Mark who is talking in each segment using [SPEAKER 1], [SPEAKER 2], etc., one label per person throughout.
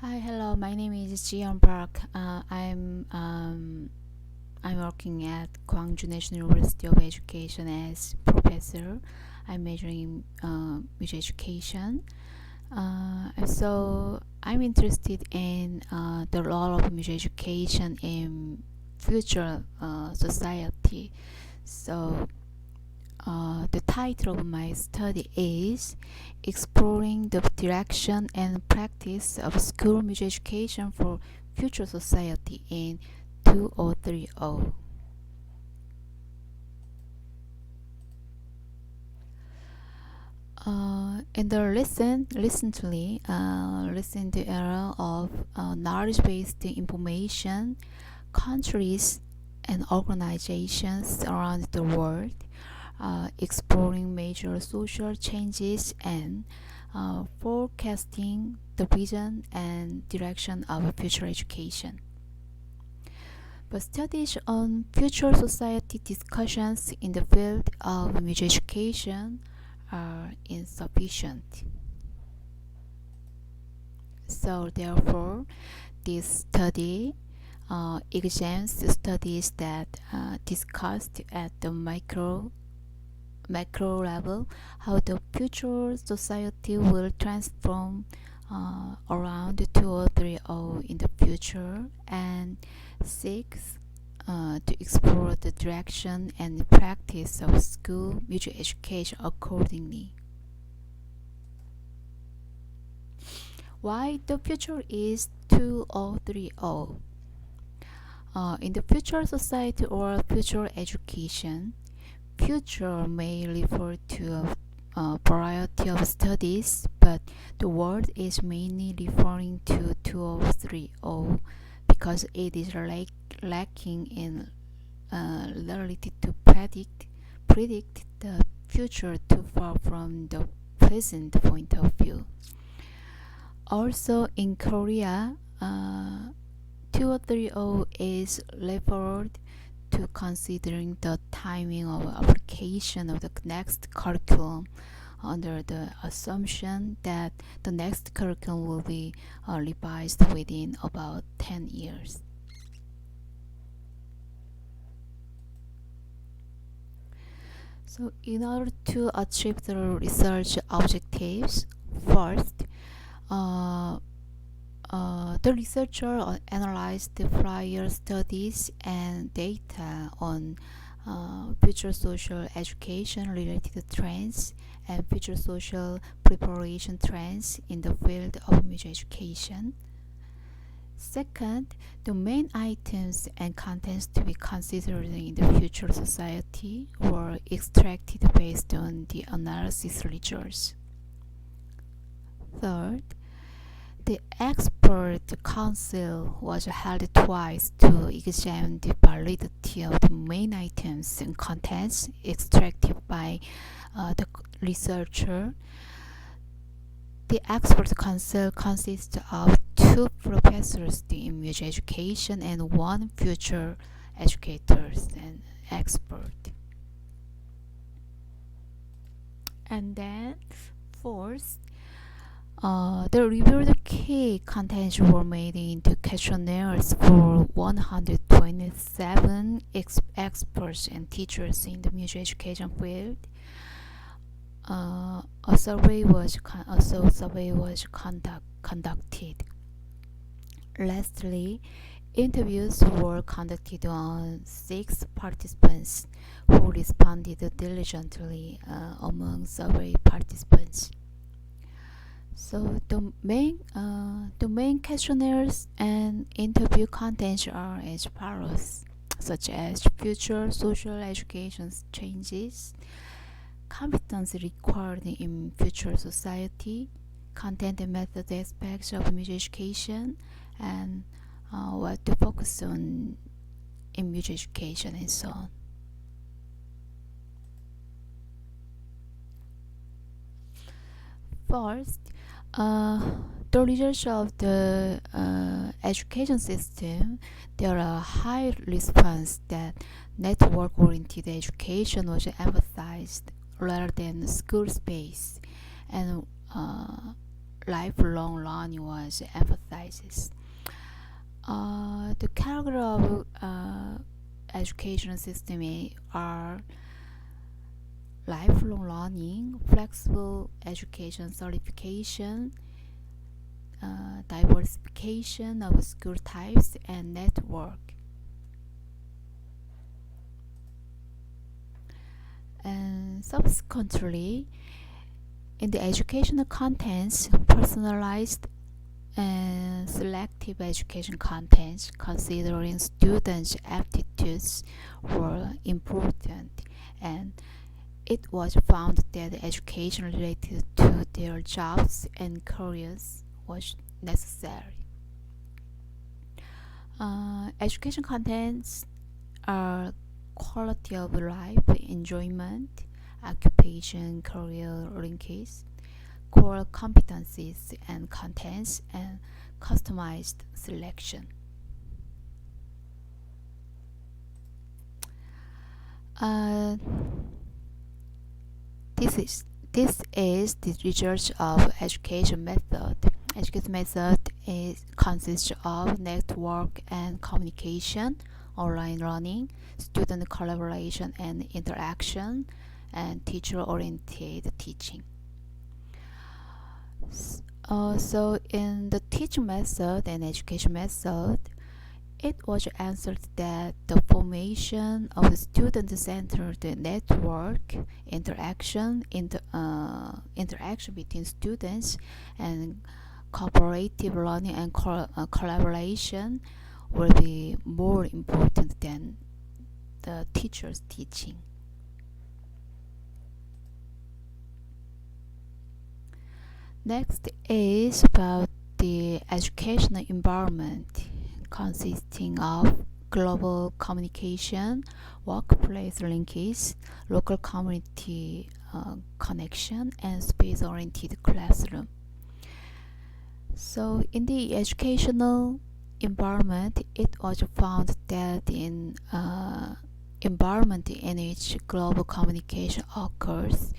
[SPEAKER 1] Hi, hello. My name is Jihyun Park. I'm working at Gwangju National University of Education as professor. I'm majoring in music education. So I'm interested in the role of music education in future society. So the title of my study is Exploring the Direction and Practice of School Music Education for Future Society in 2030. In the recently recent era of knowledge-based information, countries and organizations around the world exploring major social changes and forecasting the vision and direction of future education. But studies on future society discussions in the field of music education are insufficient. So therefore, this study examines the studies that discussed at the macro level how the future society will transform around 2030 in the future, and seeks to explore the direction and practice of school music education accordingly. Why the future is 2030? In the future society or future education, future may refer to a variety of studies, but the word is mainly referring to 2030 because it is lacking in ability to predict the future too far from the present point of view. Also, in Korea, 2030 is referred to considering the timing of application of the next curriculum under the assumption that the next curriculum will be revised within about 10 years. So in order to achieve the research objectives, first, the researcher analyzed the prior studies and data on future social education related trends and future social preparation trends in the field of music education. Second, the main items and contents to be considered in the future society were extracted based on the analysis results. Third, the expert council was held twice to examine the validity of the main items and contents extracted by the researcher. The expert council consists of two professors in music education and one future educator and expert. And then, fourth, the reviewed key contents were made into questionnaires for 127 experts and teachers in the music education field. A survey was conducted. Lastly, interviews were conducted on 6 participants who responded diligently among survey participants. So the main questionnaires and interview contents are as follows, such as future social education changes, competence required in future society, content and method aspects of music education, and what to focus on in music education, and so on. First, the results of the education system, there are high response that network-oriented education was emphasized rather than school space, and lifelong learning was emphasized. The character of education system are lifelong learning, flexible education certification, diversification of school types, and network. And subsequently, in the educational contents, personalized and selective education contents considering students' aptitudes were important, and it was found that education related to their jobs and careers was necessary. Education contents are quality of life, enjoyment, occupation, career linkage, core competencies and contents, and customized selection. This is the research of education method. Education method consists of network and communication, online learning, student collaboration and interaction, and teacher-oriented teaching. So in the teaching method and education method, it was answered that the formation of the student-centered network, interaction between students, and cooperative learning and collaboration will be more important than the teacher's teaching. Next is about the educational environment, consisting of global communication, workplace linkage, local community connection, and space-oriented classroom. So in the educational environment, it was found that in environment in which global communication occurs,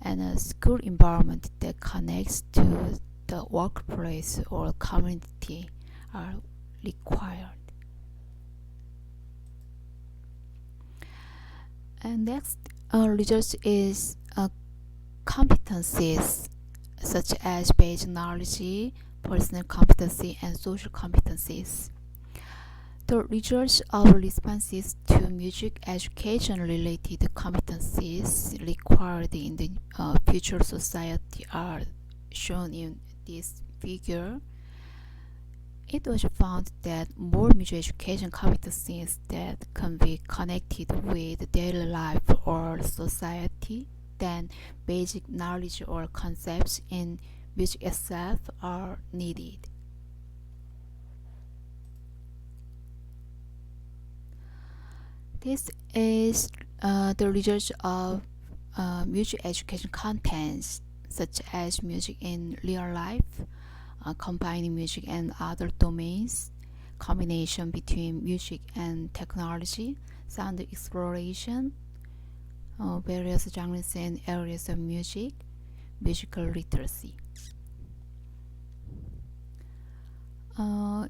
[SPEAKER 1] and a school environment that connects to the workplace or community are required. And next research is competencies such as basic knowledge, personal competency, and social competencies. The research of responses to music education related competencies required in the future society are shown in this figure. It was found that more music education competencies that can be connected with daily life or society than basic knowledge or concepts in music itself are needed. This is the research of music education contents such as music in real life, combining music and other domains, combination between music and technology, sound exploration, various genres and areas of music, musical literacy.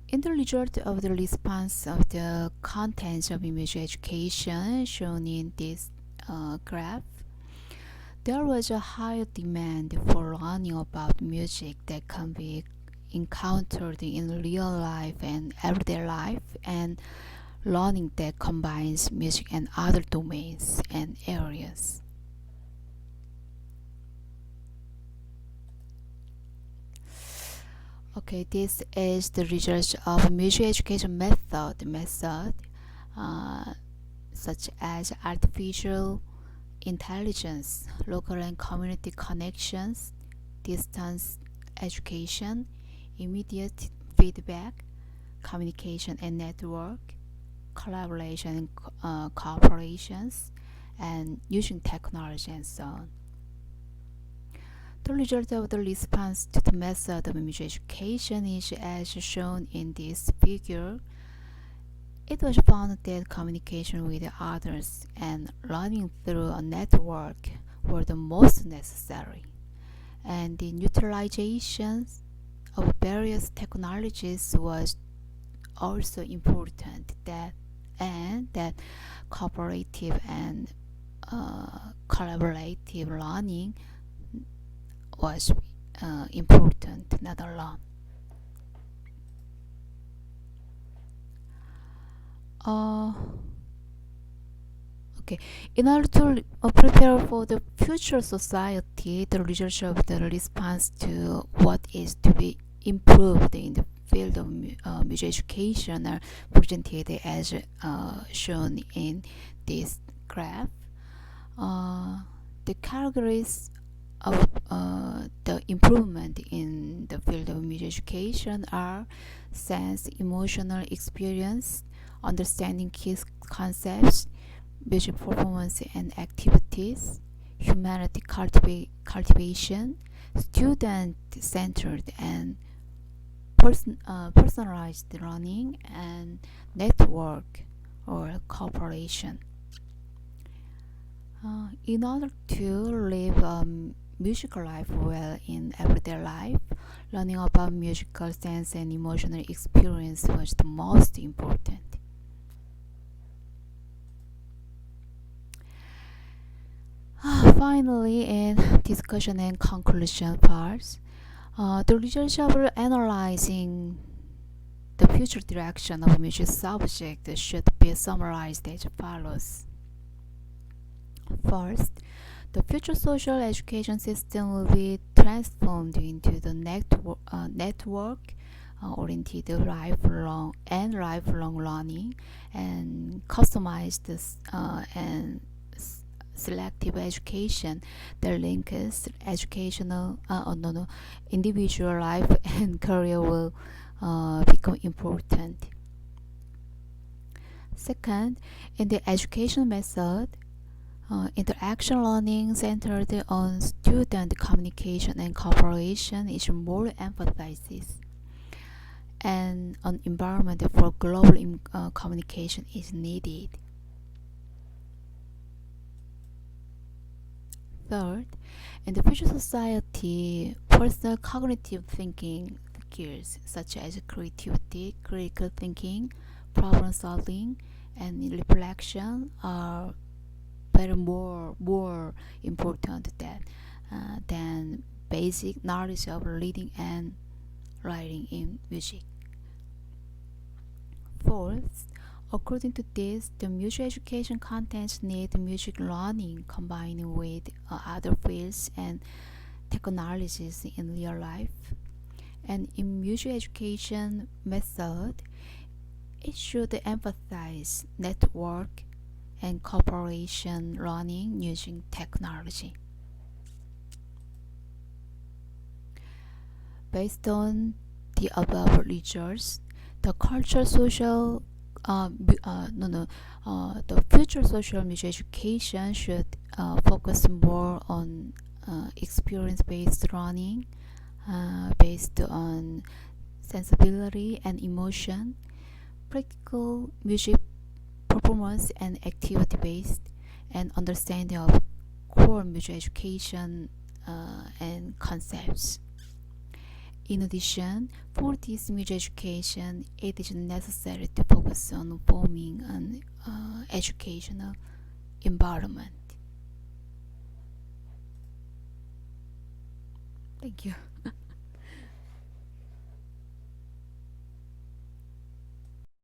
[SPEAKER 1] In the result of the response of the contents of music education shown in this graph, there was a high demand for learning about music that can be encountered in real life and everyday life, and learning that combines music and other domains and areas. Okay, this is the research of music education method such as artificial intelligence, local and community connections, distance education, immediate feedback, communication and network, collaboration and cooperations, and using technology and so on. The result of the response to the method of music education is as shown in this figure. It was found that communication with others and learning through a network were the most necessary, and the utilization of various technologies was also important. That cooperative and collaborative learning was important, not alone. Uh, okay. In order to prepare for the future society, the research of the response to what is to be improved in the field of music education are presented as shown in this graph. The categories of the improvement in the field of music education are sense, emotional experience, understanding key concepts, music performance and activities, humanity cultivation, student-centered and personalized learning, and network or cooperation. In order to live a musical life well in everyday life, learning about musical sense and emotional experience was the most important. Finally, in discussion and conclusion parts, the research of analyzing the future direction of music subject should be summarized as follows. First, the future social education system will be transformed into the network-oriented lifelong learning and customized and selective education that links individual life and career will become important. Second, in the education method, interaction learning centered on student communication and cooperation is more emphasized, and an environment for global communication is needed. Third, in the future society, personal cognitive thinking skills such as creativity, critical thinking, problem solving, and reflection are better more important than basic knowledge of reading and writing in music. Fourth, according to this, the music education contents need music learning combined with other fields and technologies in real life. And in music education method, it should emphasize network and cooperation learning using technology. Based on the above results, the the future social music education should focus more on experience-based learning, based on sensibility and emotion, practical music performance and activity-based, and understanding of core music education and concepts. In addition, for this music education, it is necessary to focus on forming an educational environment. Thank you.